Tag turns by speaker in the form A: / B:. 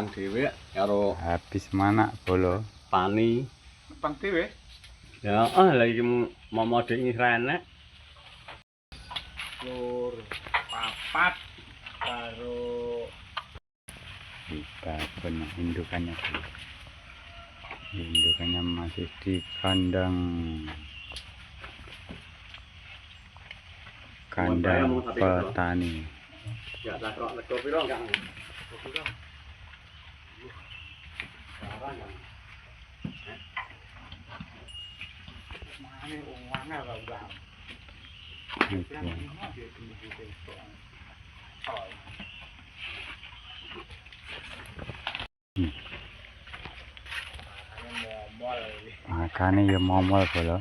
A: Pang dhewe karo
B: habis mana bolo
A: pani.
C: Pang dhewe.
A: Ya, lagi mau dek ngisrene.
C: Lur, papat karo
B: kita punya indukannya dulu. Indukannya masih di kandang petani.
A: Ya, tak kok lego piro enggak.
B: Makanya ya momol bolo.